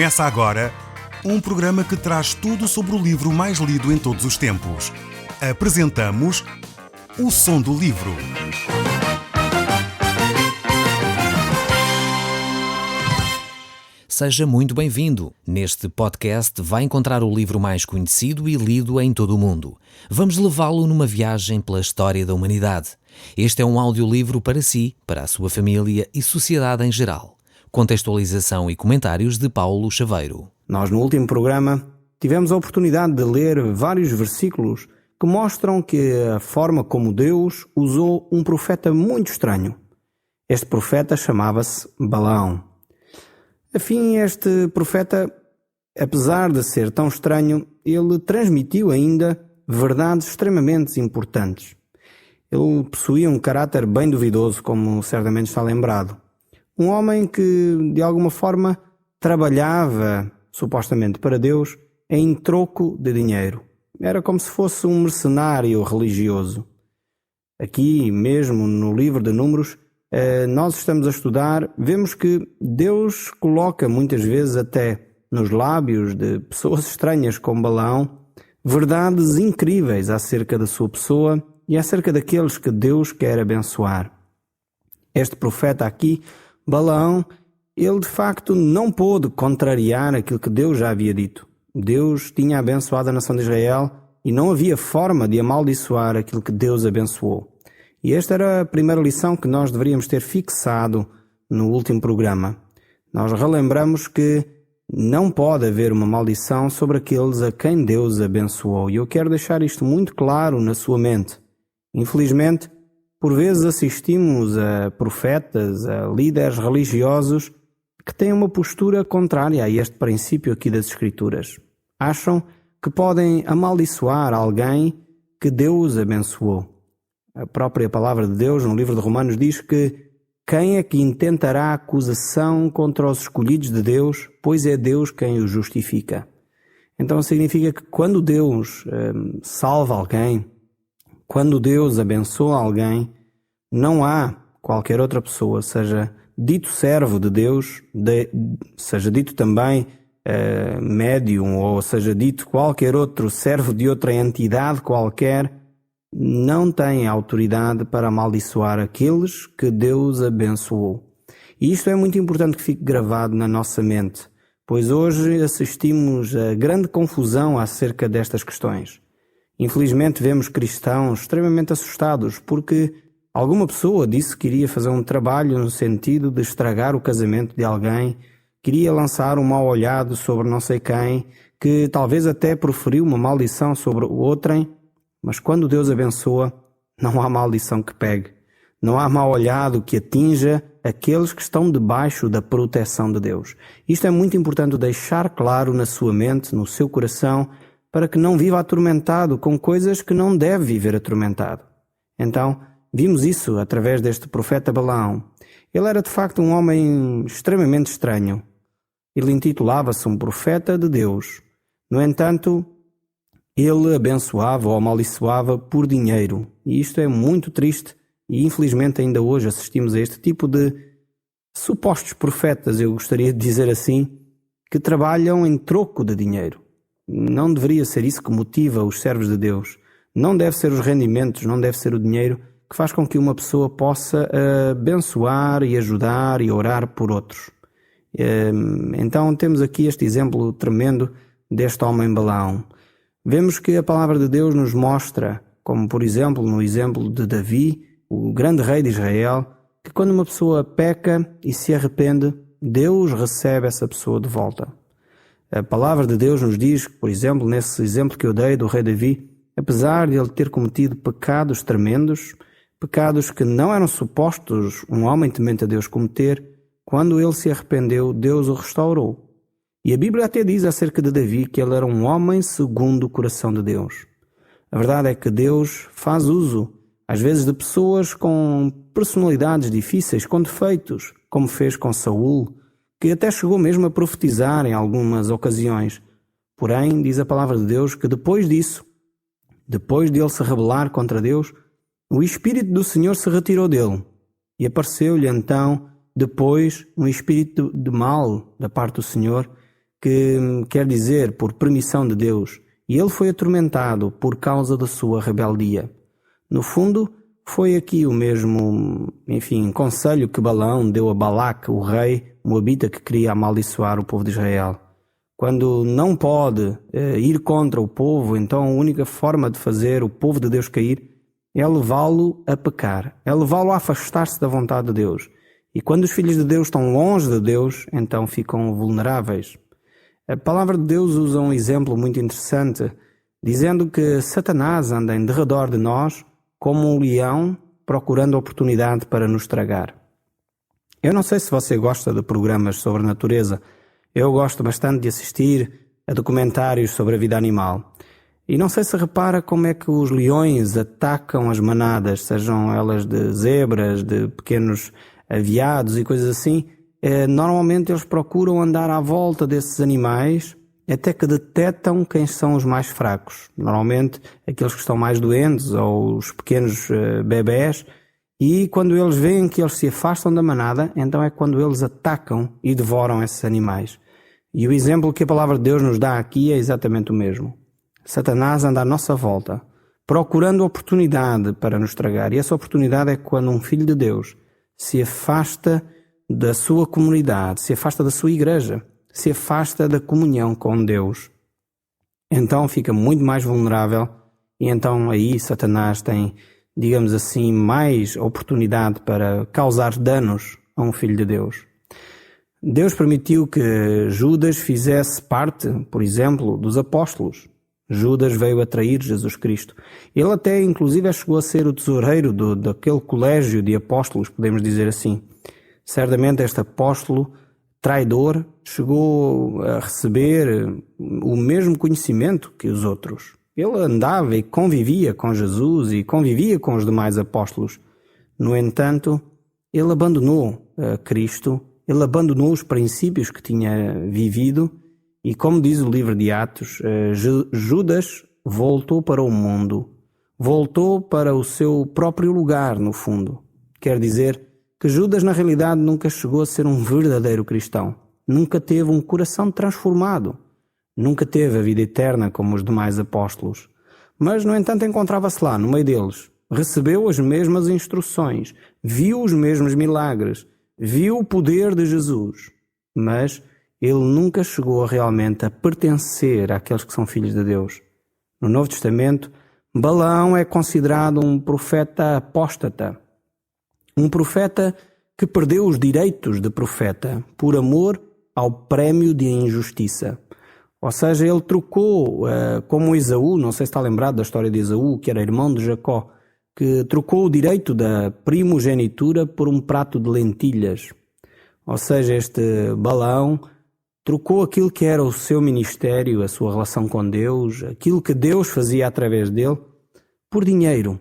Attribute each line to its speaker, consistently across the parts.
Speaker 1: Começa agora um programa que traz tudo sobre o livro mais lido em todos os tempos. Apresentamos O Som do Livro.
Speaker 2: Seja muito bem-vindo. Neste podcast vai encontrar o livro mais conhecido e lido em todo o mundo. Vamos levá-lo numa viagem pela história da humanidade. Este é um audiolivro para si, para a sua família e sociedade em geral. Contextualização e comentários de Paulo Chaveiro.
Speaker 3: Nós, no último programa, tivemos a oportunidade de ler vários versículos que mostram que a forma como Deus usou um profeta muito estranho. Este profeta chamava-se Balaão. Afim, este profeta, apesar de ser tão estranho, ele transmitiu ainda verdades extremamente importantes. Ele possuía um caráter bem duvidoso, como certamente está lembrado. Um homem que, de alguma forma, trabalhava, supostamente para Deus, em troco de dinheiro. Era como se fosse um mercenário religioso. Aqui mesmo, no livro de Números, nós estamos a estudar, vemos que Deus coloca muitas vezes até nos lábios de pessoas estranhas como Balaão, verdades incríveis acerca da sua pessoa e acerca daqueles que Deus quer abençoar. Este profeta aqui, Balaão, ele de facto não pôde contrariar aquilo que Deus já havia dito. Deus tinha abençoado a nação de Israel e não havia forma de amaldiçoar aquilo que Deus abençoou. E esta era a primeira lição que nós deveríamos ter fixado no último programa. Nós relembramos que não pode haver uma maldição sobre aqueles a quem Deus abençoou. E eu quero deixar isto muito claro na sua mente. Infelizmente, por vezes assistimos a profetas, a líderes religiosos que têm uma postura contrária a este princípio aqui das Escrituras. Acham que podem amaldiçoar alguém que Deus abençoou. A própria palavra de Deus, no livro de Romanos, diz que quem é que intentará acusação contra os escolhidos de Deus, pois é Deus quem os justifica. Então significa que quando Deus salva alguém, quando Deus abençoa alguém, não há qualquer outra pessoa, seja dito servo de Deus, seja dito também médium, ou seja dito qualquer outro servo de outra entidade qualquer, não tem autoridade para amaldiçoar aqueles que Deus abençoou. E isto é muito importante que fique gravado na nossa mente, pois hoje assistimos a grande confusão acerca destas questões. Infelizmente vemos cristãos extremamente assustados porque alguma pessoa disse que iria fazer um trabalho no sentido de estragar o casamento de alguém, queria lançar um mau olhado sobre não sei quem, que talvez até proferiu uma maldição sobre o outrem. Mas quando Deus abençoa, não há maldição que pegue. Não há mau olhado que atinja aqueles que estão debaixo da proteção de Deus. Isto é muito importante deixar claro na sua mente, no seu coração, para que não viva atormentado com coisas que não deve viver atormentado. Então, vimos isso através deste profeta Balaão. Ele era de facto um homem extremamente estranho. Ele intitulava-se um profeta de Deus. No entanto, ele abençoava ou amaldiçoava por dinheiro. E isto é muito triste e infelizmente ainda hoje assistimos a este tipo de supostos profetas, eu gostaria de dizer assim, que trabalham em troco de dinheiro. Não deveria ser isso que motiva os servos de Deus. Não deve ser os rendimentos, não deve ser o dinheiro que faz com que uma pessoa possa abençoar e ajudar e orar por outros. Então temos aqui este exemplo tremendo deste homem Balaão. Vemos que a palavra de Deus nos mostra, como por exemplo no exemplo de Davi, o grande rei de Israel, que quando uma pessoa peca e se arrepende, Deus recebe essa pessoa de volta. A palavra de Deus nos diz, por exemplo, nesse exemplo que eu dei do rei Davi, apesar de ele ter cometido pecados tremendos, pecados que não eram supostos um homem temente a Deus cometer, quando ele se arrependeu, Deus o restaurou. E a Bíblia até diz acerca de Davi que ele era um homem segundo o coração de Deus. A verdade é que Deus faz uso, às vezes, de pessoas com personalidades difíceis, com defeitos, como fez com Saul, que até chegou mesmo a profetizar em algumas ocasiões. Porém, diz a palavra de Deus que depois disso, depois de ele se rebelar contra Deus, o Espírito do Senhor se retirou dele e apareceu-lhe então, depois, um espírito de mal da parte do Senhor, que quer dizer por permissão de Deus, e ele foi atormentado por causa da sua rebeldia. No fundo, foi aqui o mesmo, conselho que Balaão deu a Balaque, o rei moabita que queria amaldiçoar o povo de Israel. Quando não pode ir contra o povo, então a única forma de fazer o povo de Deus cair é levá-lo a pecar, é levá-lo a afastar-se da vontade de Deus. E quando os filhos de Deus estão longe de Deus, então ficam vulneráveis. A palavra de Deus usa um exemplo muito interessante, dizendo que Satanás anda em derredor de nós como um leão procurando oportunidade para nos tragar. Eu não sei se você gosta de programas sobre natureza. Eu gosto bastante de assistir a documentários sobre a vida animal. E não sei se repara como é que os leões atacam as manadas, sejam elas de zebras, de pequenos veados e coisas assim. Normalmente eles procuram andar à volta desses animais até que detectam quem são os mais fracos. Normalmente aqueles que estão mais doentes ou os pequenos bebés. E quando eles veem que eles se afastam da manada, então é quando eles atacam e devoram esses animais. E o exemplo que a palavra de Deus nos dá aqui é exatamente o mesmo. Satanás anda à nossa volta, procurando oportunidade para nos tragar. E essa oportunidade é quando um filho de Deus se afasta da sua comunidade, se afasta da sua igreja, se afasta da comunhão com Deus. Então fica muito mais vulnerável e então aí Satanás tem, digamos assim, mais oportunidade para causar danos a um filho de Deus. Deus permitiu que Judas fizesse parte, por exemplo, dos apóstolos. Judas veio a trair Jesus Cristo. Ele até, inclusive, chegou a ser o tesoureiro daquele colégio de apóstolos, podemos dizer assim. Certamente este apóstolo traidor chegou a receber o mesmo conhecimento que os outros. Ele andava e convivia com Jesus e convivia com os demais apóstolos. No entanto, ele abandonou Cristo, ele abandonou os princípios que tinha vivido e, como diz o livro de Atos, Judas voltou para o mundo, voltou para o seu próprio lugar, no fundo. Quer dizer que Judas, na realidade, nunca chegou a ser um verdadeiro cristão. Nunca teve um coração transformado. Nunca teve a vida eterna como os demais apóstolos. Mas, no entanto, encontrava-se lá, no meio deles. Recebeu as mesmas instruções, viu os mesmos milagres, viu o poder de Jesus. Mas ele nunca chegou realmente a pertencer àqueles que são filhos de Deus. No Novo Testamento, Balaão é considerado um profeta apóstata. Um profeta que perdeu os direitos de profeta por amor ao prémio de injustiça. Ou seja, ele trocou, como Esaú, não sei se está lembrado da história de Esaú, que era irmão de Jacó, que trocou o direito da primogenitura por um prato de lentilhas. Ou seja, este Balaão trocou aquilo que era o seu ministério, a sua relação com Deus, aquilo que Deus fazia através dele, por dinheiro.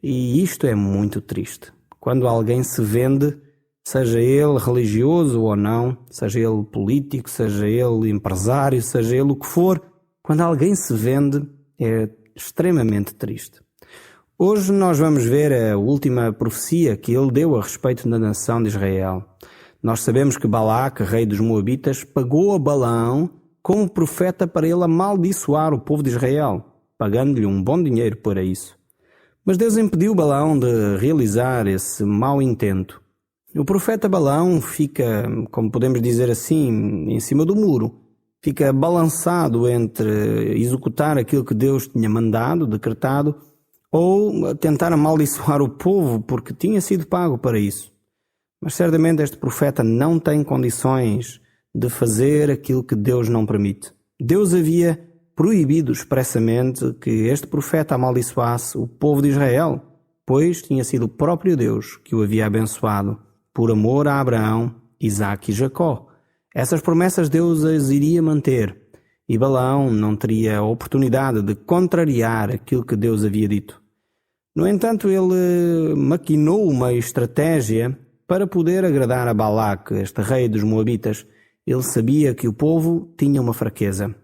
Speaker 3: E isto é muito triste. Quando alguém se vende, seja ele religioso ou não, seja ele político, seja ele empresário, seja ele o que for, quando alguém se vende, é extremamente triste. Hoje nós vamos ver a última profecia que ele deu a respeito da nação de Israel. Nós sabemos que Balaque, rei dos Moabitas, pagou a Balaão como profeta para ele amaldiçoar o povo de Israel, pagando-lhe um bom dinheiro para isso. Mas Deus impediu Balaão de realizar esse mau intento. O profeta Balaão fica, como podemos dizer assim, em cima do muro. Fica balançado entre executar aquilo que Deus tinha mandado, decretado, ou tentar amaldiçoar o povo porque tinha sido pago para isso. Mas certamente este profeta não tem condições de fazer aquilo que Deus não permite. Deus havia proibido expressamente que este profeta amaldiçoasse o povo de Israel, pois tinha sido o próprio Deus que o havia abençoado por amor a Abraão, Isaque e Jacó. Essas promessas Deus as iria manter e Balaão não teria a oportunidade de contrariar aquilo que Deus havia dito. No entanto, ele maquinou uma estratégia para poder agradar a Balaque, este rei dos Moabitas. Ele sabia que o povo tinha uma fraqueza.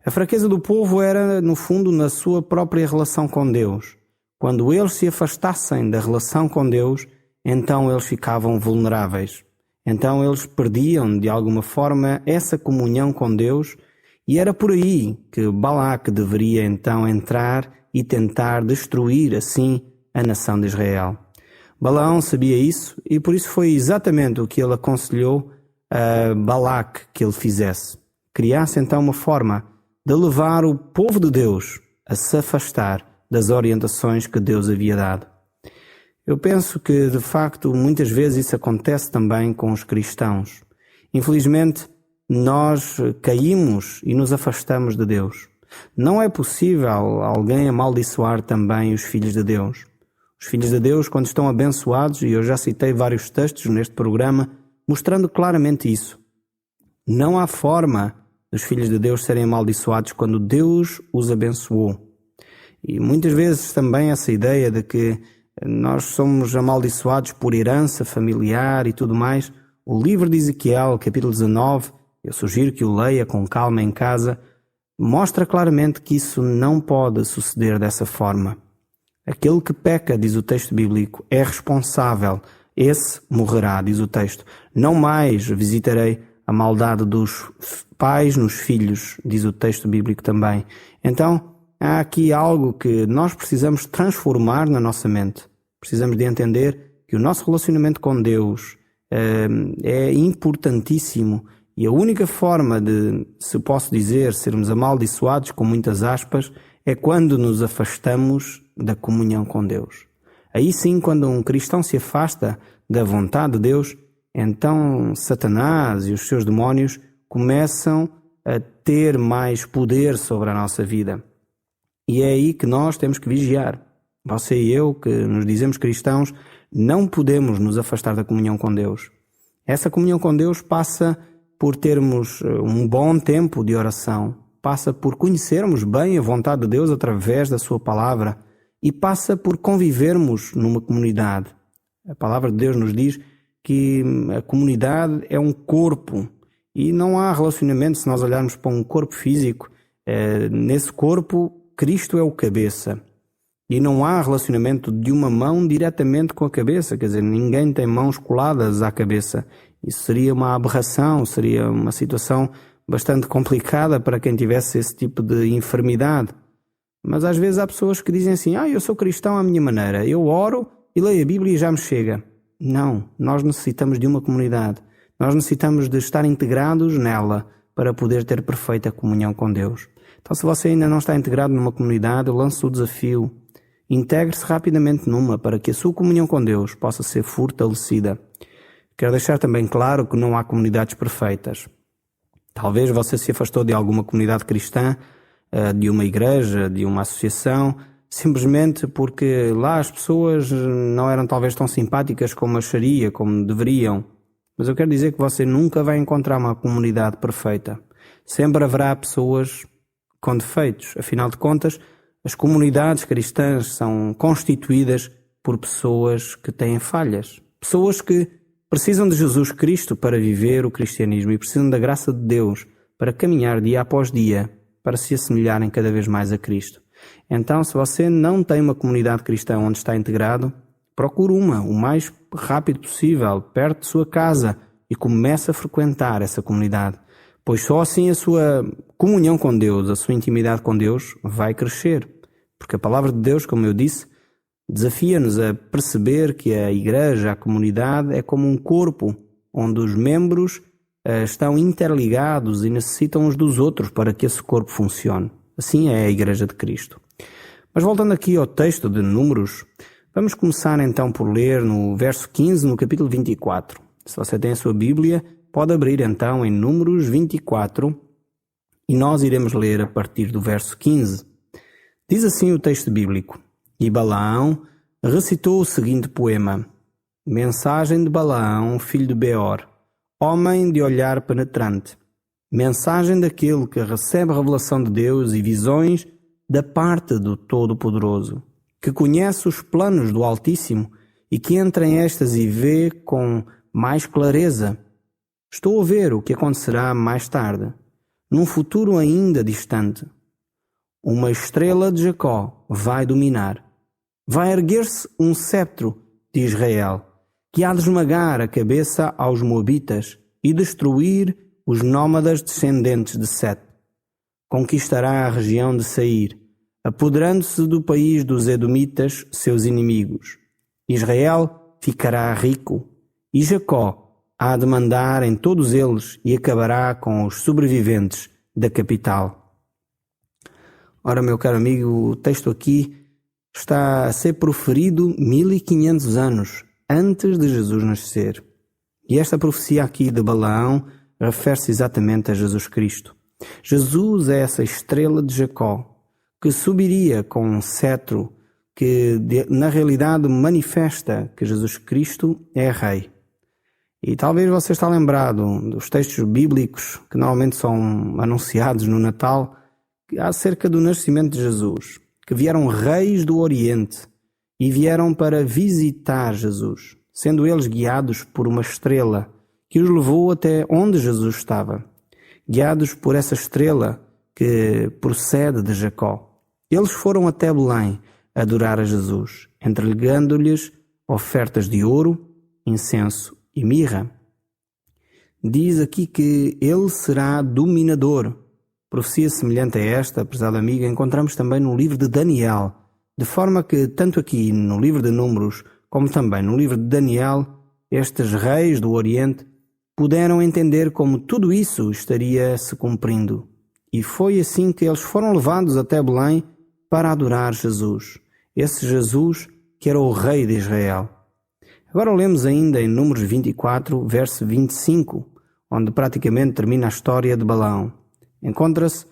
Speaker 3: A fraqueza do povo era, no fundo, na sua própria relação com Deus. Quando eles se afastassem da relação com Deus, então eles ficavam vulneráveis. Então eles perdiam, de alguma forma, essa comunhão com Deus, e era por aí que Balaque deveria então entrar e tentar destruir assim a nação de Israel. Balaão sabia isso e por isso foi exatamente o que ele aconselhou a Balaque que ele fizesse. Criasse então uma forma de levar o povo de Deus a se afastar das orientações que Deus havia dado. Eu penso que, de facto, muitas vezes isso acontece também com os cristãos. Infelizmente, nós caímos e nos afastamos de Deus. Não é possível alguém amaldiçoar também os filhos de Deus. Os filhos de Deus, quando estão abençoados, e eu já citei vários textos neste programa, mostrando claramente isso. Não há forma dos filhos de Deus serem amaldiçoados quando Deus os abençoou. E muitas vezes também essa ideia de que nós somos amaldiçoados por herança familiar e tudo mais. O livro de Ezequiel, capítulo 19, eu sugiro que o leia com calma em casa, mostra claramente que isso não pode suceder dessa forma. Aquele que peca, diz o texto bíblico, é responsável. Esse morrerá, diz o texto. Não mais visitarei a maldade dos pais nos filhos, diz o texto bíblico também. Então, há aqui algo que nós precisamos transformar na nossa mente. Precisamos de entender que o nosso relacionamento com Deus é importantíssimo e a única forma de, se posso dizer, sermos amaldiçoados, com muitas aspas, é quando nos afastamos da comunhão com Deus. Aí sim, quando um cristão se afasta da vontade de Deus, então Satanás e os seus demónios começam a ter mais poder sobre a nossa vida. E é aí que nós temos que vigiar. Você e eu, que nos dizemos cristãos, não podemos nos afastar da comunhão com Deus. Essa comunhão com Deus passa por termos um bom tempo de oração, passa por conhecermos bem a vontade de Deus através da sua palavra e passa por convivermos numa comunidade. A palavra de Deus nos diz que a comunidade é um corpo e não há relacionamento se nós olharmos para um corpo físico. Nesse corpo, Cristo é o cabeça. E não há relacionamento de uma mão diretamente com a cabeça, quer dizer, ninguém tem mãos coladas à cabeça. Isso seria uma aberração, seria uma situação bastante complicada para quem tivesse esse tipo de enfermidade. Mas às vezes há pessoas que dizem assim, eu sou cristão à minha maneira, eu oro e leio a Bíblia e já me chega. Não, nós necessitamos de uma comunidade. Nós necessitamos de estar integrados nela para poder ter perfeita comunhão com Deus. Então, se você ainda não está integrado numa comunidade, eu lanço o desafio. Integre-se rapidamente numa para que a sua comunhão com Deus possa ser fortalecida. Quero deixar também claro que não há comunidades perfeitas. Talvez você se afastou de alguma comunidade cristã, de uma igreja, de uma associação, simplesmente porque lá as pessoas não eram talvez tão simpáticas como acharia, como deveriam. Mas eu quero dizer que você nunca vai encontrar uma comunidade perfeita. Sempre haverá pessoas com defeitos. Afinal de contas, as comunidades cristãs são constituídas por pessoas que têm falhas. Pessoas que precisam de Jesus Cristo para viver o cristianismo e precisam da graça de Deus para caminhar dia após dia, para se assemelharem cada vez mais a Cristo. Então, se você não tem uma comunidade cristã onde está integrado, procure uma, o mais rápido possível, perto de sua casa, e comece a frequentar essa comunidade. Pois só assim a sua comunhão com Deus, a sua intimidade com Deus vai crescer. Porque a palavra de Deus, como eu disse, desafia-nos a perceber que a igreja, a comunidade, é como um corpo onde os membros estão interligados e necessitam uns dos outros para que esse corpo funcione. Assim é a Igreja de Cristo. Mas voltando aqui ao texto de Números, vamos começar então por ler no verso 15, no capítulo 24. Se você tem a sua Bíblia, pode abrir então em Números 24 e nós iremos ler a partir do verso 15. Diz assim o texto bíblico: E Balaão recitou o seguinte poema: Mensagem de Balaão, filho de Beor, homem de olhar penetrante. Mensagem daquele que recebe a revelação de Deus e visões da parte do Todo-Poderoso, que conhece os planos do Altíssimo e que entra em êxtase e vê com mais clareza. Estou a ver o que acontecerá mais tarde, num futuro ainda distante. Uma estrela de Jacó vai dominar. Vai erguer-se um cetro de Israel, que há de esmagar a cabeça aos moabitas e destruir os nómadas descendentes de Set. Conquistará a região de Seir, apoderando-se do país dos edomitas, seus inimigos. Israel ficará rico, e Jacó há de mandar em todos eles e acabará com os sobreviventes da capital. Ora, meu caro amigo, o texto aqui está a ser proferido 1500 anos antes de Jesus nascer. E esta profecia aqui de Balaão refere-se exatamente a Jesus Cristo. Jesus é essa estrela de Jacó, que subiria com um cetro que na realidade manifesta que Jesus Cristo é Rei. E talvez você está lembrado dos textos bíblicos que normalmente são anunciados no Natal acerca do nascimento de Jesus, que vieram reis do Oriente e vieram para visitar Jesus, sendo eles guiados por uma estrela que os levou até onde Jesus estava, guiados por essa estrela que procede de Jacó. Eles foram até Belém adorar a Jesus, entregando-lhes ofertas de ouro, incenso e mirra. Diz aqui que ele será dominador. Profecia semelhante a esta, prezada amiga, encontramos também no livro de Daniel, de forma que tanto aqui no livro de Números como também no livro de Daniel, estes reis do Oriente puderam entender como tudo isso estaria se cumprindo. E foi assim que eles foram levados até Belém para adorar Jesus. Esse Jesus que era o Rei de Israel. Agora lemos ainda em Números 24, verso 25, onde praticamente termina a história de Balaão. Encontra-se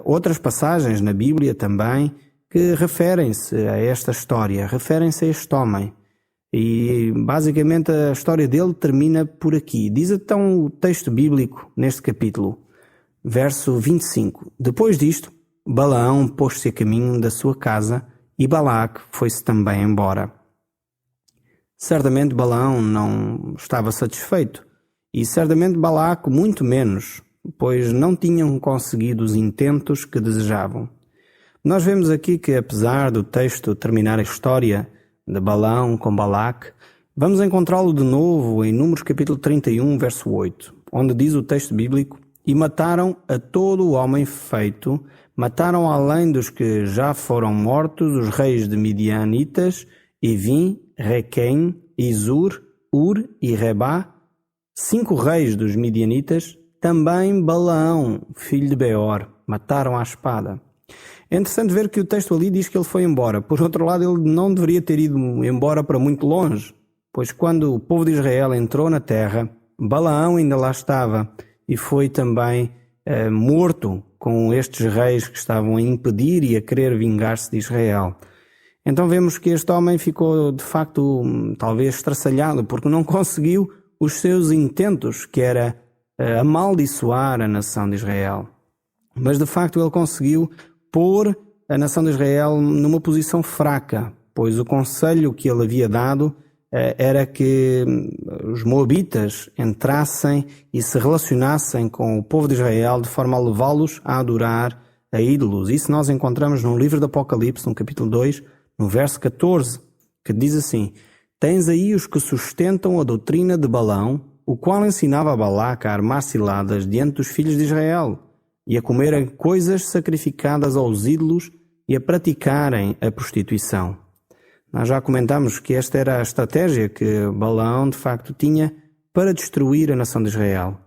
Speaker 3: outras passagens na Bíblia também que referem-se a esta história, referem-se a este homem. E basicamente a história dele termina por aqui. Diz então o texto bíblico neste capítulo, verso 25. Depois disto, Balaão pôs-se a caminho da sua casa e Balaque foi-se também embora. Certamente Balaão não estava satisfeito e certamente Balaque muito menos, pois não tinham conseguido os intentos que desejavam. Nós vemos aqui que apesar do texto terminar a história de Balaão com Balaque, vamos encontrá-lo de novo em Números capítulo 31, verso 8, onde diz o texto bíblico: E mataram a todo o homem feito, mataram além dos que já foram mortos os reis de Midianitas, Evim, Requém, Izur, Ur e Rebá, 5 reis dos Midianitas, também Balaão, filho de Beor, mataram à espada. É interessante ver que o texto ali diz que ele foi embora. Por outro lado, ele não deveria ter ido embora para muito longe, pois quando o povo de Israel entrou na terra, Balaão ainda lá estava e foi também morto com estes reis que estavam a impedir e a querer vingar-se de Israel. Então vemos que este homem ficou de facto talvez estraçalhado porque não conseguiu os seus intentos, que era amaldiçoar a nação de Israel. Mas de facto ele conseguiu pôr a nação de Israel numa posição fraca, pois o conselho que ele havia dado era que os moabitas entrassem e se relacionassem com o povo de Israel de forma a levá-los a adorar a ídolos. Isso nós encontramos no livro do Apocalipse, no capítulo 2, no verso 14, que diz assim: Tens aí os que sustentam a doutrina de Balaão, o qual ensinava a Balaque a armar ciladas diante dos filhos de Israel, e a comerem coisas sacrificadas aos ídolos e a praticarem a prostituição. Nós já comentámos que esta era a estratégia que Balaão de facto tinha para destruir a nação de Israel.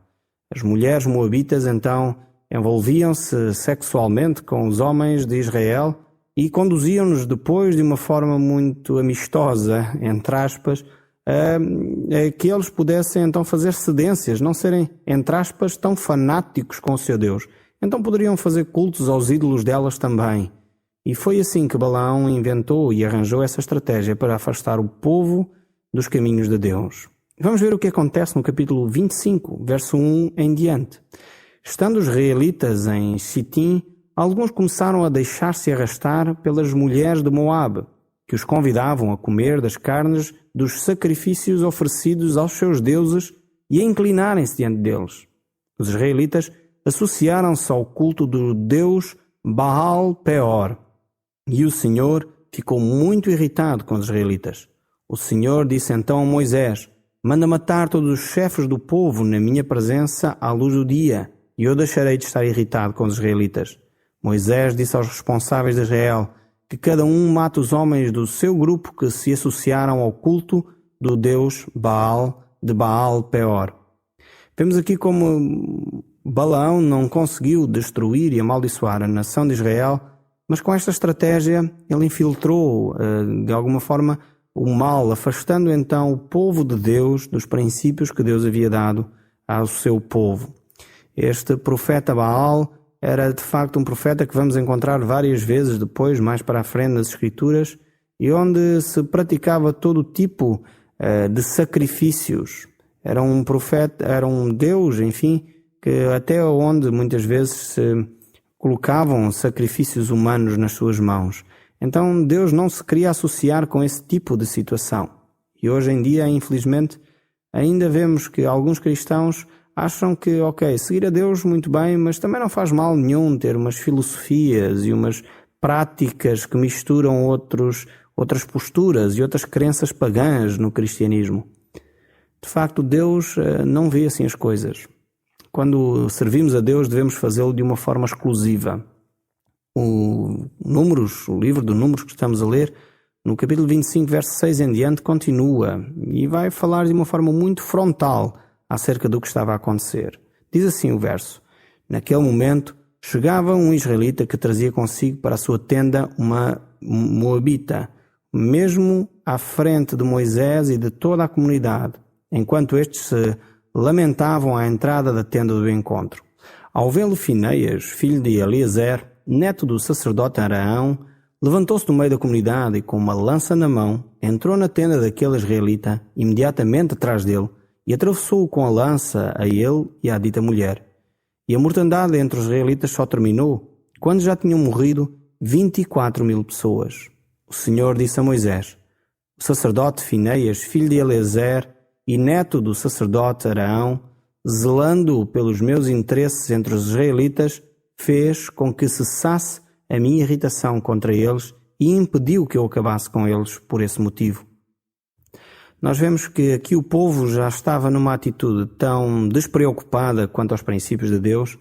Speaker 3: As mulheres moabitas então envolviam-se sexualmente com os homens de Israel e conduziam-nos depois de uma forma muito amistosa, entre aspas, a que eles pudessem então fazer cedências, não serem, entre aspas, tão fanáticos com o seu Deus. Então poderiam fazer cultos aos ídolos delas também. E foi assim que Balaão inventou e arranjou essa estratégia para afastar o povo dos caminhos de Deus. Vamos ver o que acontece no capítulo 25, verso 1 em diante. Estando os israelitas em Sitim, alguns começaram a deixar-se arrastar pelas mulheres de Moabe, que os convidavam a comer das carnes dos sacrifícios oferecidos aos seus deuses e a inclinarem-se diante deles. Os israelitas associaram-se ao culto do deus Baal Peor, e o Senhor ficou muito irritado com os israelitas. O Senhor disse então a Moisés: manda matar todos os chefes do povo na minha presença à luz do dia, e eu deixarei de estar irritado com os israelitas. Moisés disse aos responsáveis de Israel que cada um mate os homens do seu grupo que se associaram ao culto do deus Baal, de Baal-Peor. Vemos aqui como Balaão não conseguiu destruir e amaldiçoar a nação de Israel, mas com esta estratégia ele infiltrou, de alguma forma, o mal, afastando então o povo de Deus dos princípios que Deus havia dado ao seu povo. Este profeta Baal era de facto um profeta que vamos encontrar várias vezes depois, mais para a frente nas Escrituras, e onde se praticava todo tipo de sacrifícios. Era um profeta, era um Deus, enfim, que até onde muitas vezes se colocavam sacrifícios humanos nas suas mãos. Então Deus não se queria associar com esse tipo de situação. E hoje em dia, infelizmente, ainda vemos que alguns cristãos acham que, seguir a Deus muito bem, mas também não faz mal nenhum ter umas filosofias e umas práticas que misturam outras posturas e outras crenças pagãs no cristianismo. De facto, Deus não vê assim as coisas. Quando servimos a Deus, devemos fazê-lo de uma forma exclusiva. O livro de Números que estamos a ler, no capítulo 25, verso 6 em diante, continua e vai falar de uma forma muito frontal acerca do que estava a acontecer. Diz assim o verso: naquele momento chegava um israelita que trazia consigo para a sua tenda uma moabita, mesmo à frente de Moisés e de toda a comunidade, enquanto estes se lamentavam à entrada da tenda do encontro. Ao vê-lo, Finéias, filho de Eleazer, neto do sacerdote Araão, levantou-se no meio da comunidade e, com uma lança na mão, entrou na tenda daquele israelita, imediatamente atrás dele, e atravessou-o com a lança a ele e à dita mulher. E a mortandade entre os israelitas só terminou quando já tinham morrido 24.000 pessoas. O Senhor disse a Moisés: o sacerdote Finéias, filho de Eleazer e neto do sacerdote Araão, zelando pelos meus interesses entre os israelitas, fez com que cessasse a minha irritação contra eles e impediu que eu acabasse com eles por esse motivo. Nós vemos que aqui o povo já estava numa atitude tão despreocupada quanto aos princípios de Deus,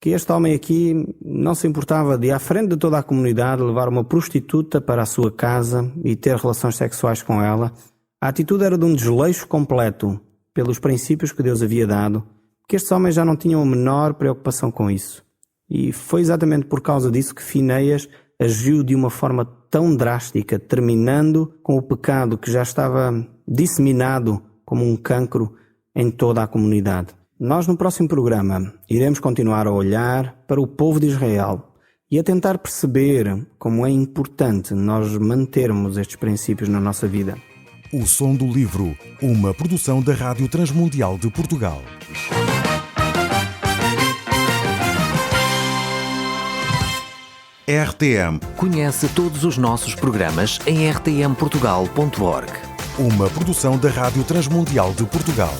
Speaker 3: que este homem aqui não se importava de, à frente de toda a comunidade, levar uma prostituta para a sua casa e ter relações sexuais com ela. A atitude era de um desleixo completo pelos princípios que Deus havia dado, que estes homens já não tinham a menor preocupação com isso. E foi exatamente por causa disso que Finéias agiu de uma forma tão drástica, terminando com o pecado que já estava disseminado como um cancro em toda a comunidade. Nós, no próximo programa, iremos continuar a olhar para o povo de Israel e a tentar perceber como é importante nós mantermos estes princípios na nossa vida.
Speaker 1: O Som do Livro, uma produção da Rádio Transmundial de Portugal. RTM.
Speaker 2: Conhece todos os nossos programas em rtmportugal.org.
Speaker 1: Uma produção da Rádio Transmundial de Portugal.